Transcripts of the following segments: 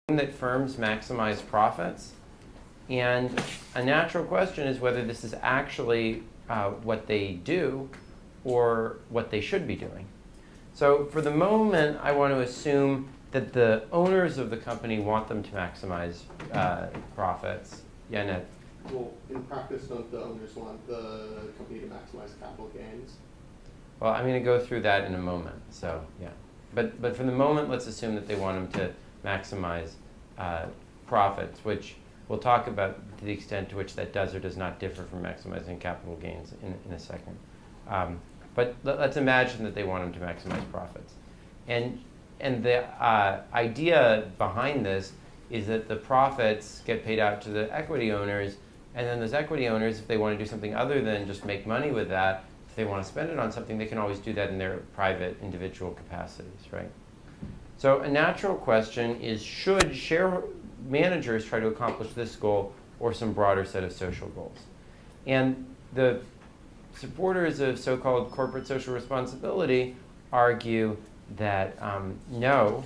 that firms maximize profits, and a natural question is whether this is actually what they do or what they should be doing. So for the moment, I want to assume that the owners of the company want them to maximize profits. Yeah, Ned? Well, in practice, don't the owners want the company to maximize capital gains? Well, I'm going to go through that in a moment, so yeah. But for the moment, let's assume that they want them to maximize profits, which we'll talk about to the extent to which that does or does not differ from maximizing capital gains in a second. But let's imagine that they want them to maximize profits. And the idea behind this is that the profits get paid out to the equity owners, and then those equity owners, if they want to do something other than just make money with that, if they want to spend it on something, they can always do that in their private individual capacities, right? So a natural question is, should share managers try to accomplish this goal or some broader set of social goals? And the supporters of so-called corporate social responsibility argue that no,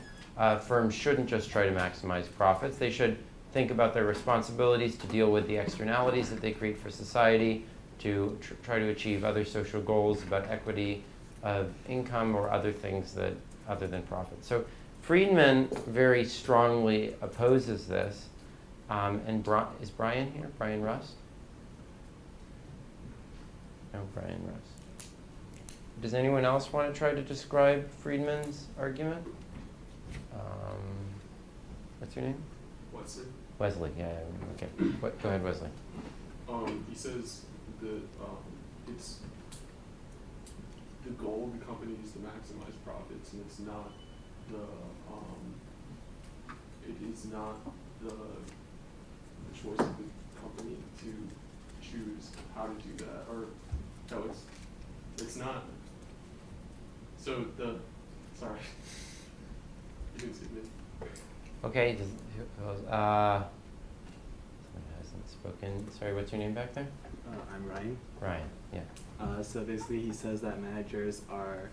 firms shouldn't just try to maximize profits. They should think about their responsibilities to deal with the externalities that they create for society, to try to achieve other social goals about equity of income or other things that other than profit. So Friedman very strongly opposes this. And is Brian here? Brian Rust? No, Brian Rust. Does anyone else want to try to describe Friedman's argument? What's your name? Wesley. Wesley, yeah, okay. Go ahead, Wesley. He says that it's the goal of the company is to maximize profits, and it's not the choice of the company to choose how to do that, or no, it's not. So sorry, you can see me. Okay, someone hasn't spoken. Sorry, what's your name back there? I'm Ryan. Ryan, yeah. So basically he says that managers are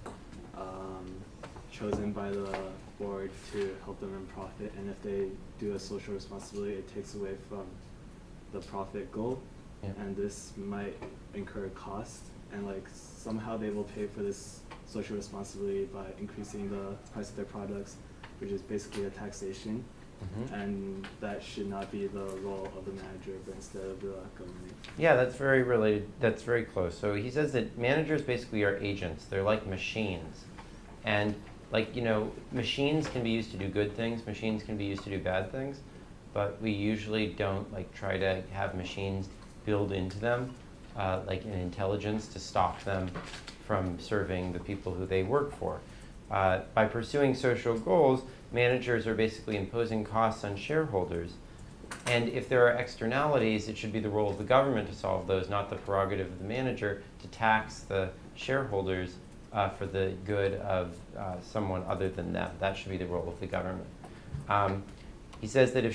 chosen by the board to help them earn profit, and if they do a social responsibility, it takes away from the profit goal, yeah. And this might incur cost, and like somehow they will pay for this social responsibility by increasing the price of their products, which is basically a taxation. Mm-hmm. And that should not be the role of the manager, but instead of the government. Yeah, that's very related. That's very close. So he says that managers basically are agents. They're like machines. And like, machines can be used to do good things. Machines can be used to do bad things. But we usually don't try to have machines build into them like an intelligence to stop them from serving the people who they work for. By pursuing social goals, managers are basically imposing costs on shareholders. And if there are externalities, it should be the role of the government to solve those, not the prerogative of the manager to tax the shareholders for the good of someone other than them. That should be the role of the government. He says that if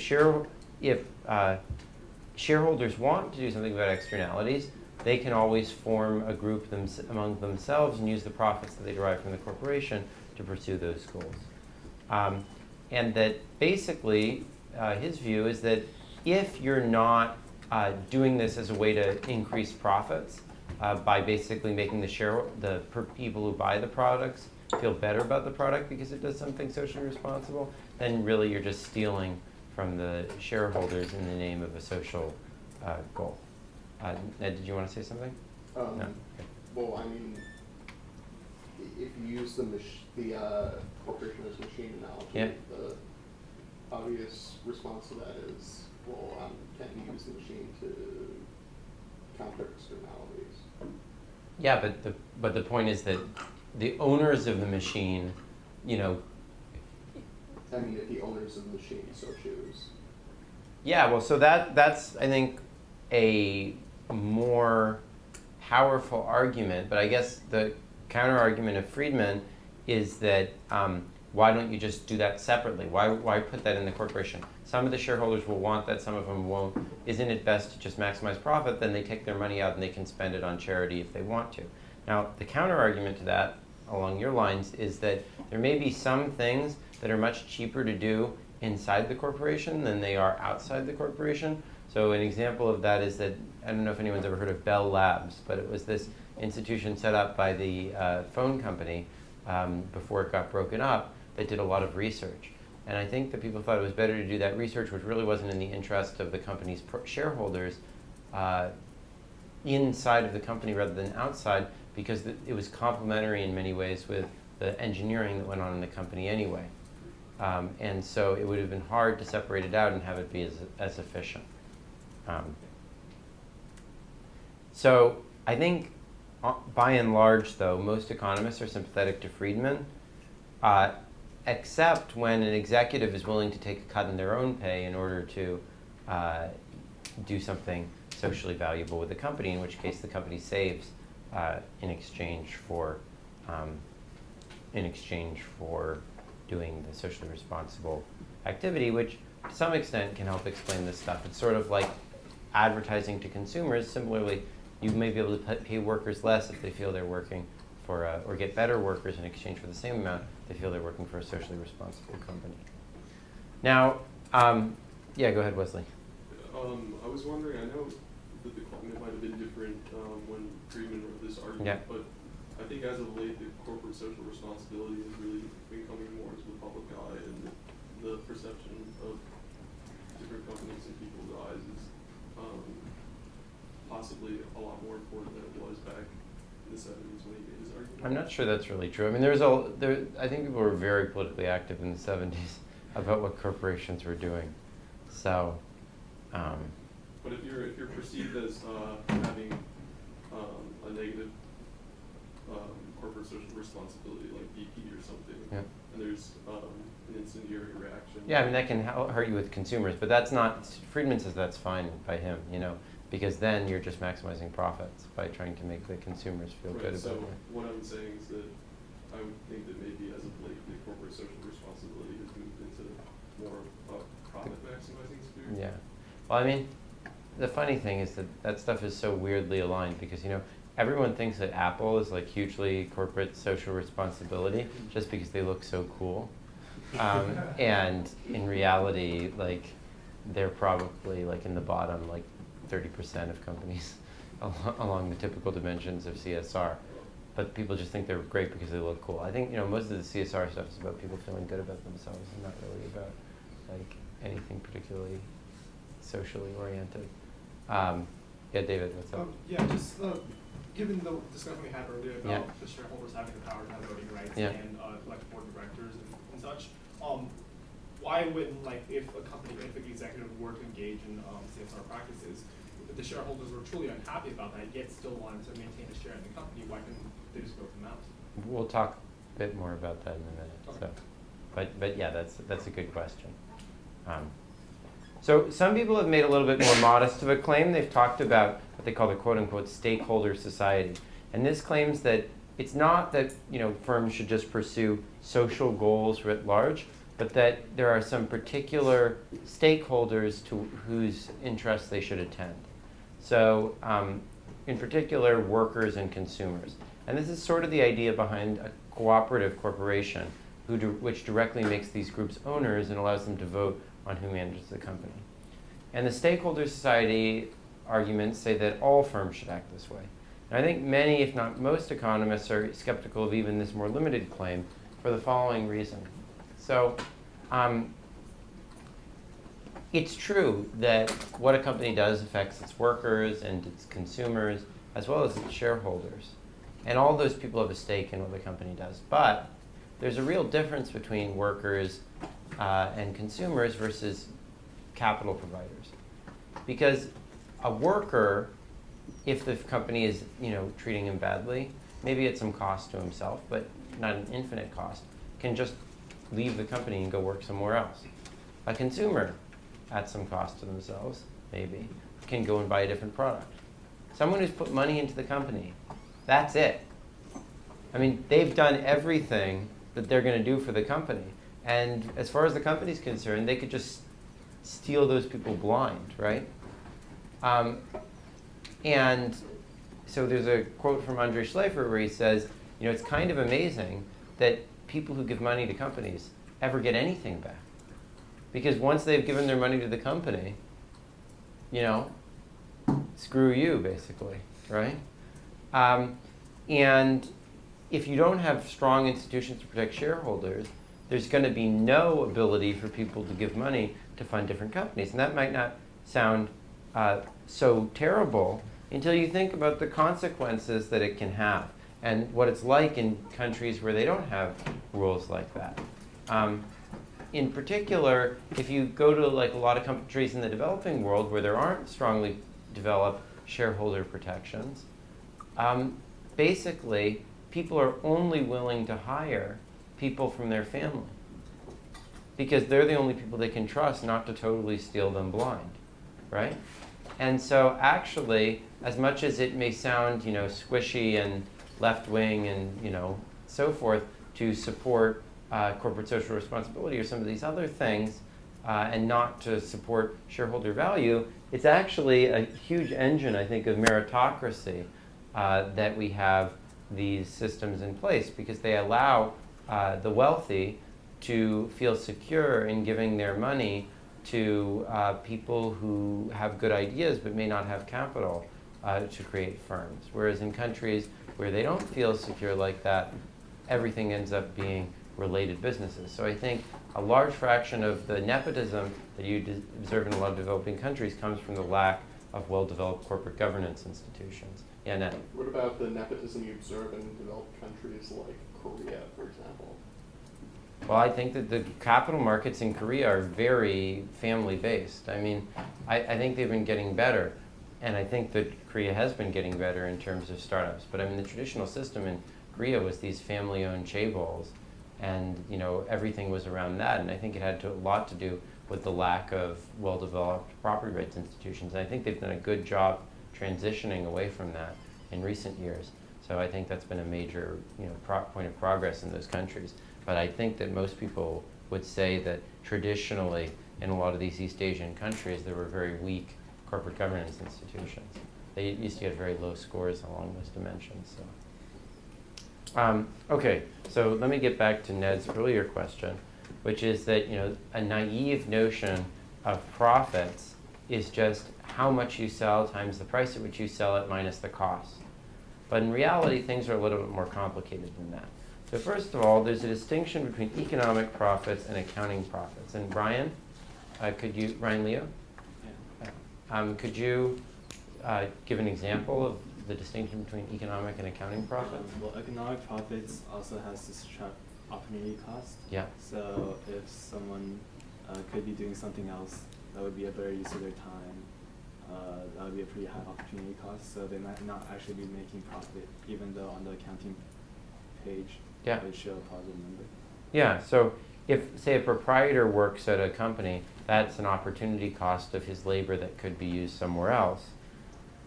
shareholders want to do something about externalities, they can always form a group among themselves and use the profits that they derive from the corporation to pursue those goals. And that basically, his view is that if you're not doing this as a way to increase profits by basically making the people who buy the products feel better about the product because it does something socially responsible, then really you're just stealing from the shareholders in the name of a social goal. Ned, did you want to say something? No. Okay. Well, I mean, if you use the corporation as machine analogy, yeah. The obvious response to that is, well, can you use the machine to counter externalities? Yeah, but the point is that the owners of the machine, I mean, if the owners of the machine so choose. Yeah, well, so that's I think a more powerful argument, but I guess the counter argument of Friedman is that why don't you just do that separately? Why put that in the corporation? Some of the shareholders will want that, some of them won't. Isn't it best to just maximize profit? Then they take their money out and they can spend it on charity if they want to. Now, the counter argument to that, along your lines, is that there may be some things that are much cheaper to do inside the corporation than they are outside the corporation. So an example of that is that, I don't know if anyone's ever heard of Bell Labs, but it was this institution set up by the phone company before it got broken up that did a lot of research. And I think that people thought it was better to do that research, which really wasn't in the interest of the company's shareholders, inside of the company rather than outside, because it was complementary in many ways with the engineering that went on in the company anyway. And so it would have been hard to separate it out and have it be as efficient. So I think, by and large, though, most economists are sympathetic to Friedman, except when an executive is willing to take a cut in their own pay in order to do something socially valuable with the company, in which case the company saves in exchange for doing the socially responsible activity, which to some extent can help explain this stuff. It's sort of like advertising to consumers. Similarly, you may be able to pay workers less if they feel they're working for, or get better workers in exchange for the same amount if they feel they're working for a socially responsible company. Now, yeah, go ahead, Wesley. I was wondering, I know that the climate might have been different when Friedman wrote this argument, Yeah. but I think as of late, the corporate social responsibility has really been coming more into the public eye, and the perception of different companies in people's eyes is possibly a lot more important than it was back in the 70s when he made his argument. I'm not sure that's really true. I mean, I think people were very politically active in the 70s about what corporations were doing. So, but if you're perceived as having a negative corporate social responsibility, like BP or something, yeah. and there's an incendiary reaction. Yeah, I mean, that can hurt you with consumers, but that's not, Friedman says that's fine by him, because then you're just maximizing profits by trying to make the consumers feel good about so it. what I'm saying is that I would think that maybe as of late, the corporate social responsibility has moved into more of a profit maximizing sphere. Yeah. Well, I mean, the funny thing is that stuff is so weirdly aligned because, everyone thinks that Apple is like hugely corporate social responsibility just because they look so cool. And in reality, like, they're probably like in the bottom, like 30% of companies along the typical dimensions of CSR. But people just think they're great because they look cool. I think, most of the CSR stuff is about people feeling good about themselves and not really about like anything particularly socially oriented. Yeah, David, what's up? Yeah, just given the discussion we had earlier about Yeah. the shareholders having the power to have voting rights Yeah. and elect board of directors and such, why wouldn't, if a company, if an executive were to engage in CSR practices, if the shareholders were truly unhappy about that, yet still wanted to maintain a share in the company, why couldn't they just vote them out? We'll talk a bit more about that in a minute. Okay. So, but yeah, that's a good question. So some people have made a little bit more modest of a claim. They've talked about what they call the quote-unquote Stakeholder Society. And this claims that it's not that firms should just pursue social goals writ large, but that there are some particular stakeholders to whose interests they should attend. So in particular, workers and consumers. And this is sort of the idea behind a cooperative corporation which directly makes these groups owners and allows them to vote on who manages the company. And the Stakeholder Society arguments say that all firms should act this way. And I think many, if not most, economists are skeptical of even this more limited claim for the following reason. So it's true that what a company does affects its workers and its consumers, as well as its shareholders. And all those people have a stake in what the company does. But there's a real difference between workers and consumers versus capital providers. Because a worker, if the company is treating him badly, maybe at some cost to himself, but not an infinite cost, can just leave the company and go work somewhere else. A consumer, at some cost to themselves, maybe, can go and buy a different product. Someone who's put money into the company, that's it. I mean, they've done everything that they're going to do for the company. And as far as the company's concerned, they could just steal those people blind, right? And so there's a quote from Andre Schleifer where he says, it's kind of amazing that people who give money to companies ever get anything back. because once they've given their money to the company, screw you, basically, right? And if you don't have strong institutions to protect shareholders, there's going to be no ability for people to give money to fund different companies. And that might not sound so terrible until you think about the consequences that it can have and what it's like in countries where they don't have rules like that. In particular, if you go to like a lot of countries in the developing world where there aren't strongly developed shareholder protections, basically people are only willing to hire people from their family because they're the only people they can trust not to totally steal them blind, right? And so actually, as much as it may sound, squishy and left-wing and, so forth to support corporate social responsibility or some of these other things and not to support shareholder value, it's actually a huge engine, I think, of meritocracy that we have these systems in place because they allow the wealthy to feel secure in giving their money to people who have good ideas but may not have capital to create firms. Whereas in countries where they don't feel secure like that, everything ends up being related businesses. So I think a large fraction of the nepotism that you observe in a lot of developing countries comes from the lack of well-developed corporate governance institutions. Yeah, Ned? What about the nepotism you observe in developed countries like Korea, for example? Well, I think that the capital markets in Korea are very family-based. I mean, I think they've been getting better. And I think that Korea has been getting better in terms of startups. But I mean, the traditional system in Korea was these family-owned chaebols. And everything was around that. And I think it had a lot to do with the lack of well-developed property rights institutions. And I think they've done a good job transitioning away from that in recent years. So I think that's been a major point of progress in those countries. But I think that most people would say that traditionally in a lot of these East Asian countries there were very weak corporate governance institutions. They used to get very low scores along those dimensions. So. Okay, so let me get back to Ned's earlier question, which is that a naive notion of profits is just how much you sell times the price at which you sell it minus the cost. But in reality, things are a little bit more complicated than that. So first of all, there's a distinction between economic profits and accounting profits. And Ryan Leo? Yeah. Could you give an example of the distinction between economic and accounting profits? Well, economic profits also has to subtract opportunity cost. Yeah. So if someone could be doing something else that would be a better use of their time, that would be a pretty high opportunity cost. So they might not actually be making profit, even though on the accounting page it would show a positive number. Yeah. So if, say, a proprietor works at a company, that's an opportunity cost of his labor that could be used somewhere else.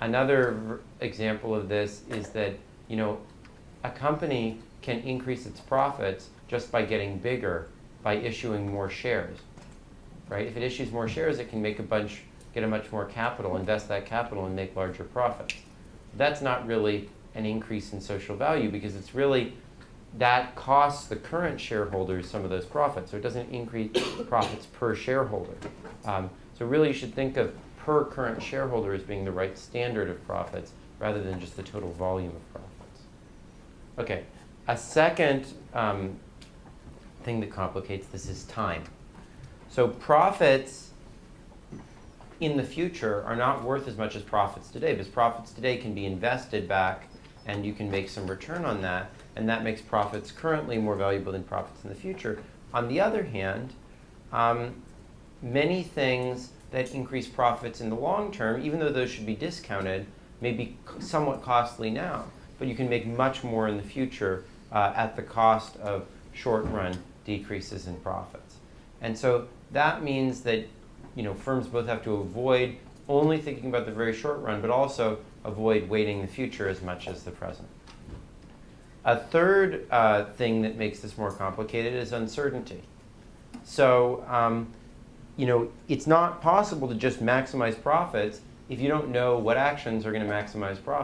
Another example of this is that, a company can increase its profits just by getting bigger, by issuing more shares, right? If it issues more shares, it can get a much more capital, invest that capital and make larger profits. That's not really an increase in social value because it's really, that costs the current shareholders some of those profits. So it doesn't increase profits per shareholder. So really you should think of per current shareholder as being the right standard of profits rather than just the total volume of profits. Okay, a second thing that complicates this is time. So profits in the future are not worth as much as profits today because profits today can be invested back and you can make some return on that, and that makes profits currently more valuable than profits in the future. On the other hand, many things that increase profits in the long term, even though those should be discounted, may be somewhat costly now, but you can make much more in the future at the cost of short-run decreases in profits. And so that means that firms both have to avoid only thinking about the very short run, but also avoid weighting the future as much as the present. A third thing that makes this more complicated is uncertainty. So, it's not possible to just maximize profits if you don't know what actions are going to maximize profits.